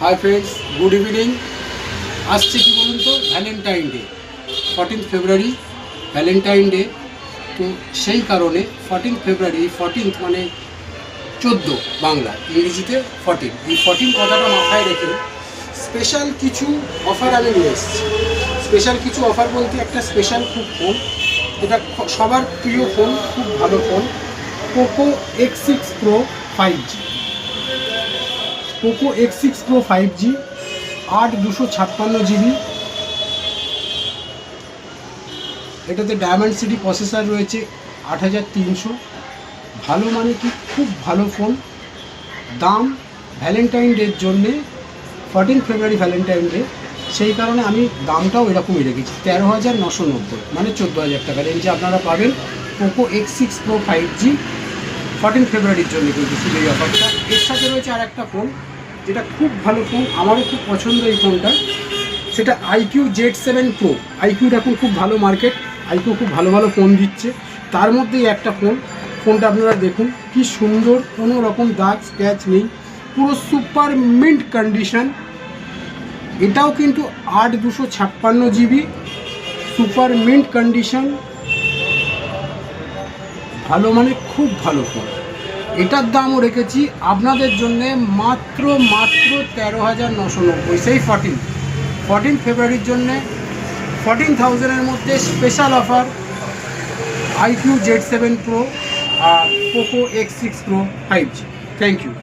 Hi friends, good evening. আসছে কি বলুন তো, ভ্যালেন্টাইন ডে, 14 ফেব্রুয়ারি ভ্যালেন্টাইন ডে। তো সেই কারণে 14 ফেব্রুয়ারি, 14 মানে 14 বাংলা, ইংরেজিতে 14, এই 14 কথাটা মাথায় রেখে স্পেশাল কিছু অফার আমি নিয়ে এসেছি। স্পেশাল কিছু অফার বলতে একটা স্পেশাল খুব ফোন, এটা সবার প্রিয় ফোন, খুব ভালো phone, Poco X6 Pro 5G। Poco X6 Pro 5G 8/256 GB। এটাতে ডায়মন্ড সিটি প্রসেসর রয়েছে 8300। ভালো মানে কি, খুব ভালো ফোন। দাম ভ্যালেন্টাইন ডের জন্যে, 14 ফেব্রুয়ারি ভ্যালেন্টাইন ডে, সেই কারণে আমি দামটাও এরকমই রেখেছি, 13,990, মানে 14,000 টাকা রেঞ্জে আপনারা পাবেন পোকো X6 Pro 5G 14 ফেব্রুয়ারির জন্য। কিন্তু শুধু এই অফারটা, এর সাথে রয়েছে আর একটা ফোন যেটা খুব ভালো ফোন, আমারও খুব পছন্দ এই ফোনটা, সেটা IQ Z7 Pro। IQর এখন খুব ভালো মার্কেট, IQ খুব ভালো ভালো ফোন দিচ্ছে, তার মধ্যেই একটা ফোনটা আপনারা দেখুন কি সুন্দর, কোনো রকম দাগ স্ক্র্যাচ নেই, পুরো সুপার মিন্ট কন্ডিশন। এটাও কিন্তু 8/256 GB, সুপার মিন্ট কন্ডিশন, ভালো মানে খুব ভালো ফোন। এটার দামও রেখেছি আপনাদের জন্যে মাত্র 13,990, সেই 14 ফেব্রুয়ারির জন্যে 14,000-এর মধ্যে special offer IQ Z7 Pro আর Poco X6 Pro 5G। Thank you.